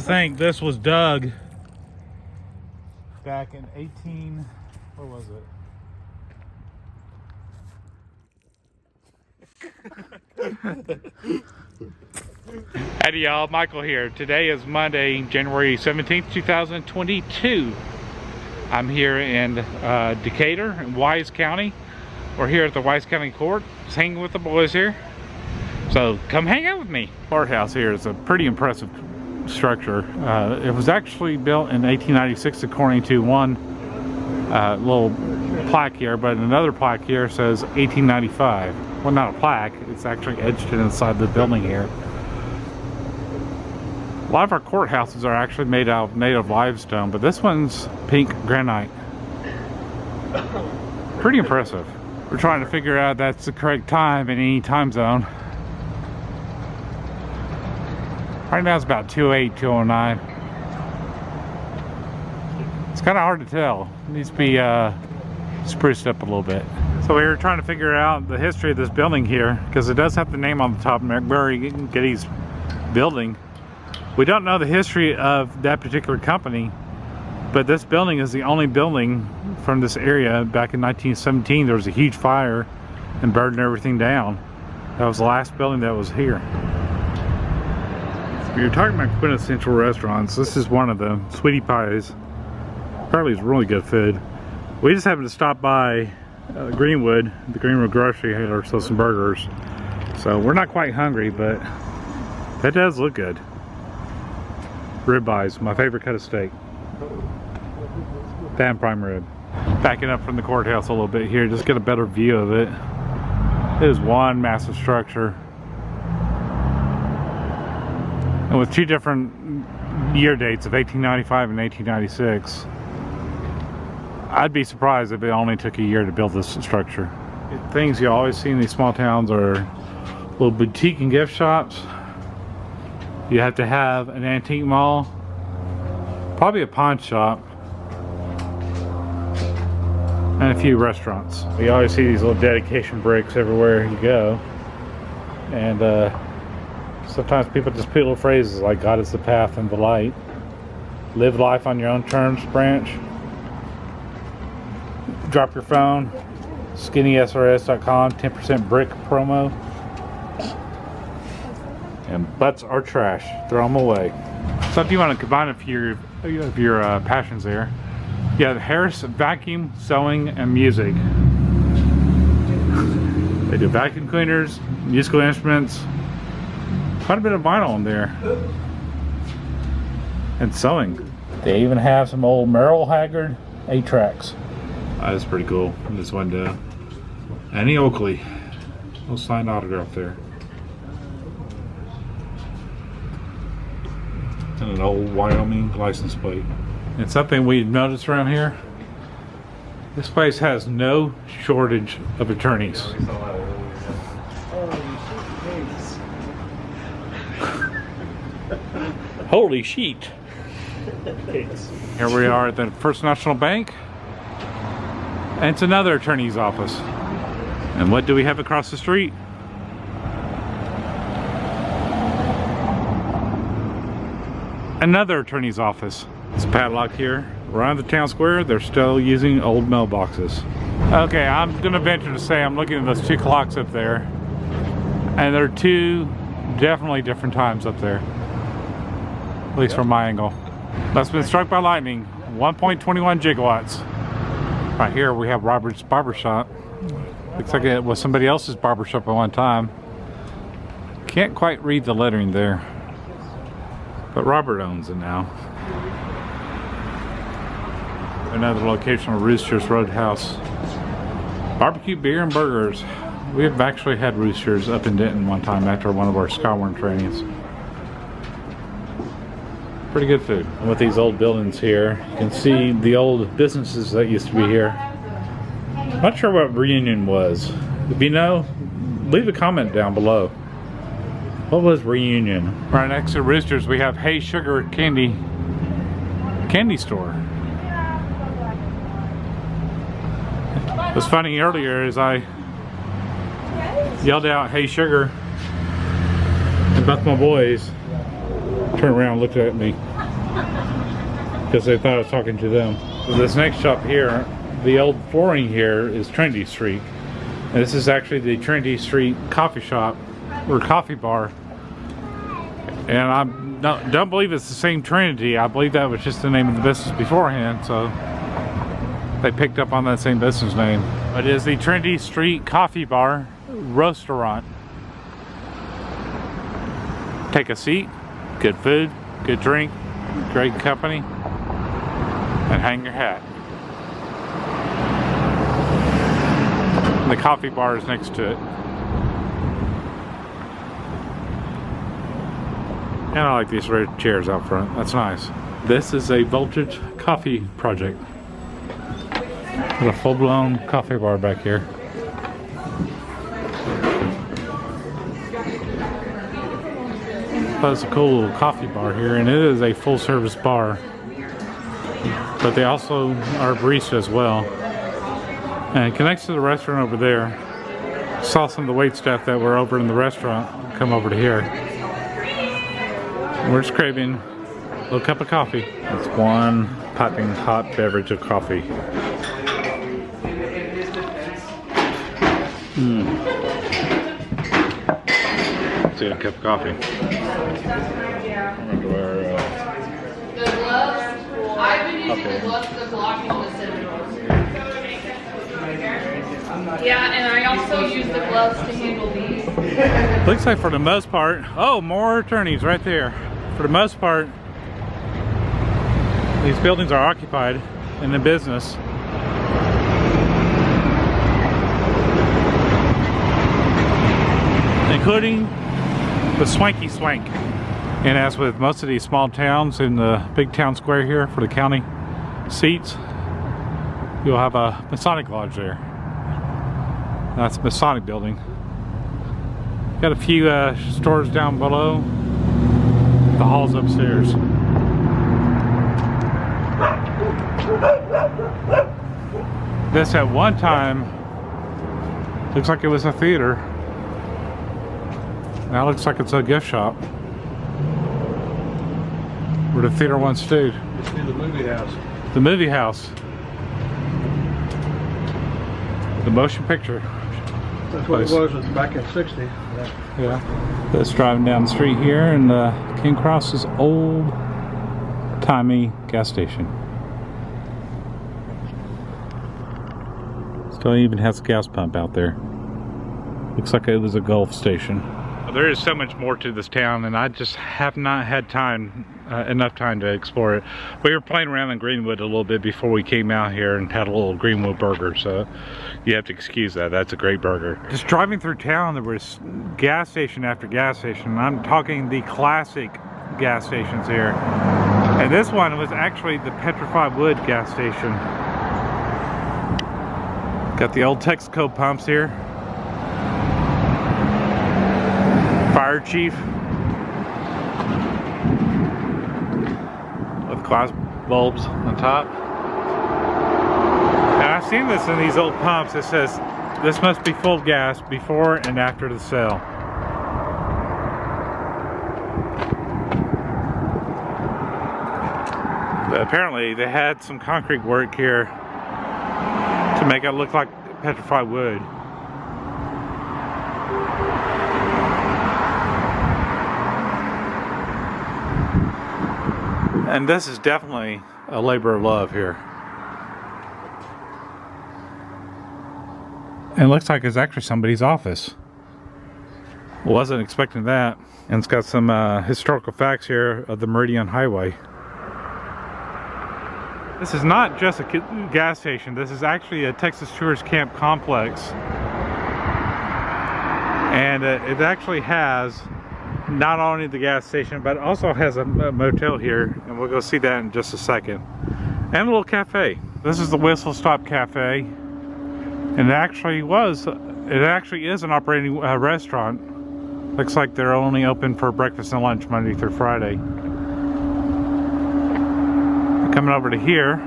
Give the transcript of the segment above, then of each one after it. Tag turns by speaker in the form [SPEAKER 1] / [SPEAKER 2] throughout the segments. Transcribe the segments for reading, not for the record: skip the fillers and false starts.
[SPEAKER 1] think this was dug back in where was it? Howdy y'all, Michael here. Today is Monday, January 17th, 2022. I'm here in Decatur in Wise County. We're here at the Wise County Court, just hanging with the boys here. So come hang out with me. Courthouse here is a pretty impressive structure. It was actually built in 1896 according to one little plaque here, but another plaque here says 1895. Well, not a plaque, it's actually etched inside the building here. A lot of our courthouses are actually made out of native limestone, but this one's pink granite. Pretty impressive. We're trying to figure out that's the correct time in any time zone. Right now it's about 2:08, 2:09. It's kind of hard to tell. It needs to be spruced up a little bit. So we were trying to figure out the history of this building here, because it does have the name on the top, McMurray Getty's building. We don't know the history of that particular company, but this building is the only building from this area. Back in 1917, there was a huge fire and burned everything down. That was the last building that was here. If you're talking about quintessential restaurants, this is one of them. Sweetie Pies. Apparently it's really good food. We just happened to stop by Greenwood, the Greenwood grocery, had ourselves some burgers. So we're not quite hungry, but that does look good. Ribeyes, my favorite cut of steak. Damn prime rib. Backing up from the courthouse a little bit here, just get a better view of it. It is one massive structure. And with two different year dates of 1895 and 1896, I'd be surprised if it only took a year to build this structure. Things you always see in these small towns are little boutique and gift shops. You have to have an antique mall, probably a pawn shop, and a few restaurants. You always see these little dedication bricks everywhere you go. And sometimes people just put little phrases like God is the path and the light. Live life on your own terms branch. Drop your phone. SkinnySRS.com, 10% brick promo. And butts are trash. Throw them away. So if you want to combine a few of your passions there, you have Harris Vacuum, Sewing, and Music. They do vacuum cleaners, musical instruments, quite a bit of vinyl in there, and sewing. They even have some old Merle Haggard 8-tracks. That's pretty cool. This window. And the Oakley. Little signed autograph there. And an old Wyoming license plate. And something we noticed around here, this place has no shortage of attorneys. Holy sheet. Here we are at the First National Bank, and it's another attorney's office. And what do we have across the street? Another attorney's office. It's padlocked here. Around the town square, they're still using old mailboxes. Okay, I'm gonna venture to say I'm looking at those two clocks up there, and there are two definitely different times up there. At least from my angle. That's been struck by lightning. 1.21 gigawatts. Right here we have Robert's Barbershop. Looks like it was somebody else's barbershop at one time. Can't quite read the lettering there, but Robert owns it now. Another location of Roosters Roadhouse. Barbecue, beer, and burgers. We have actually had Roosters up in Denton one time after one of our Skyward trainings. Pretty good food. And with these old buildings here, you can see the old businesses that used to be here. I'm not sure what Reunion was. If you know, leave a comment down below. What was Reunion? Right next to Roosters, we have Hey Sugar Candy store. It was funny earlier as I yelled out Hey Sugar, and both my boys turned around and looked at me. because they thought I was talking to them. So this next shop here, the old flooring here is Trendy Street. And this is actually the Trinity Street coffee shop or coffee bar. And I don't believe it's the same Trinity. I believe that was just the name of the business beforehand. So they picked up on that same business name. It is the Trinity Street Coffee Bar Restaurant. Take a seat, good food, good drink, great company, and hang your hat. And the coffee bar is next to it. And I like these red chairs out front, that's nice. This is a Voltage coffee project. Got a full-blown coffee bar back here. That's a cool little coffee bar here, and it is a full-service bar. But they also are barista as well. And it connects to the restaurant over there. Saw some of the wait staff that were over in the restaurant come over to here. We're just craving a little cup of coffee. It's one piping hot beverage of coffee. Let's get a cup of coffee. I'm going to wear
[SPEAKER 2] the gloves. I've been using the gloves to block all the cinnamon rolls. Yeah, and I also use the gloves to handle these.
[SPEAKER 1] Looks like for the most part, oh, more attorneys right there. For the most part, these buildings are occupied in the business. Including the Swanky Swank. And as with most of these small towns in the big town square here for the county seats, you'll have a Masonic lodge there. That's a Masonic building. Got a few stores down below. The hall's upstairs. This at one time looks like it was a theater. Now it looks like it's a gift shop. Where the theater once stayed.
[SPEAKER 3] It's the movie house.
[SPEAKER 1] The movie house. The motion picture.
[SPEAKER 3] That's what it was back in '60.
[SPEAKER 1] Yeah. That's driving down the street here and came across this old timey gas station. Still even has a gas pump out there. Looks like it was a Gulf station. There is so much more to this town, and I just have not had time, enough time to explore it. We were playing around in Greenwood a little bit before we came out here and had a little Greenwood burger, so you have to excuse that. That's a great burger. Just driving through town, there was gas station after gas station. I'm talking the classic gas stations here. And this one was actually the Petrified Wood gas station. Got the old Texaco pumps here. Fire chief with glass bulbs on top. And I've seen this in these old pumps. It says this must be full of gas before and after the sale. But apparently they had some concrete work here to make it look like petrified wood. And this is definitely a labor of love here. And it looks like it's actually somebody's office. Wasn't expecting that. And it's got some historical facts here of the Meridian Highway. This is not just a gas station. This is actually a Texas Tourist Camp complex. And it actually has not only the gas station, but also has a motel here, and we'll go see that in just a second. And a little cafe. This is the Whistle Stop Cafe, and it actually is an operating restaurant. Looks like they're only open for breakfast and lunch Monday through Friday. Coming over to here,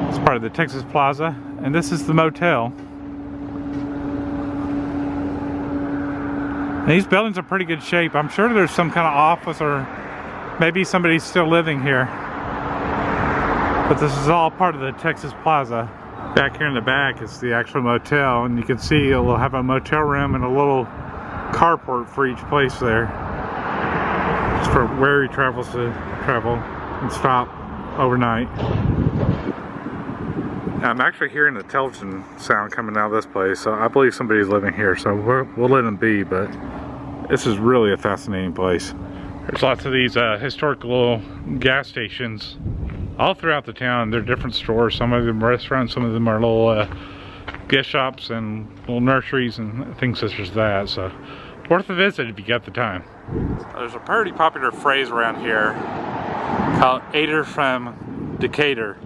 [SPEAKER 1] it's part of the Texas Plaza, and this is the motel. These buildings are pretty good shape. I'm sure there's some kind of office or maybe somebody's still living here. But this is all part of the Texas Plaza. Back here in the back is the actual motel, and you can see it'll have a motel room and a little carport for each place there. Just for where he travels to travel and stop overnight. I'm actually hearing the television sound coming out of this place, so I believe somebody's living here, so we'll let them be, but this is really a fascinating place. There's lots of these historical gas stations all throughout the town. They're different stores. Some of them are restaurants, some of them are little gift shops and little nurseries and things such as that. So worth a visit if you got the time. There's a pretty popular phrase around here called "Aider from Decatur."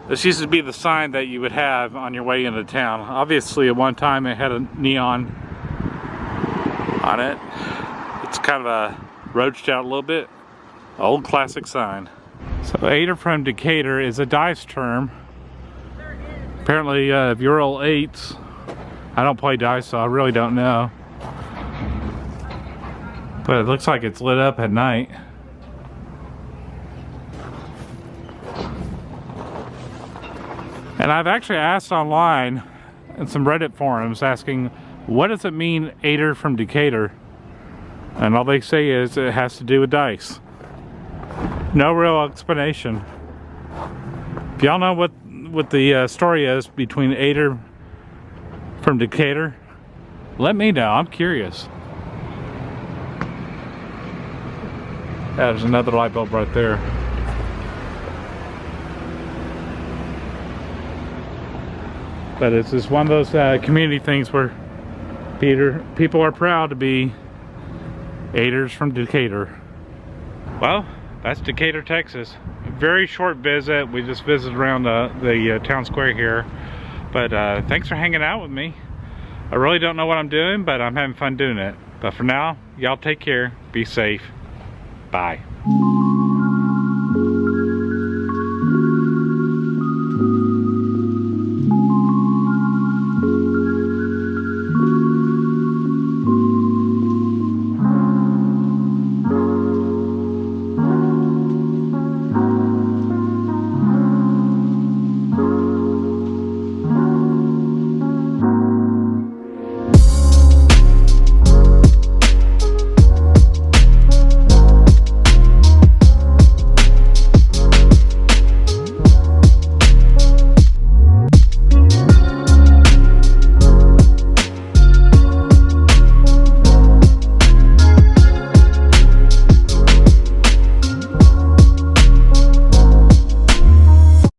[SPEAKER 1] This used to be the sign that you would have on your way into town. Obviously at one time it had a neon on it. It's kind of a roached out a little bit. Old classic sign. So Aider from Decatur is a dice term. Apparently if you roll 8s, I don't play dice so I really don't know. But it looks like it's lit up at night. And I've actually asked online in some Reddit forums asking, what does it mean, Aider from Decatur? And all they say is it has to do with dice. No real explanation. If y'all know what the story is between Aider from Decatur, let me know. I'm curious. There's another light bulb right there. But it's just one of those community things where people are proud to be Aiders from Decatur. Well, that's Decatur, Texas. A very short visit. We just visited around the town square here. But thanks for hanging out with me. I really don't know what I'm doing, but I'm having fun doing it. But for now, y'all take care. Be safe. Bye.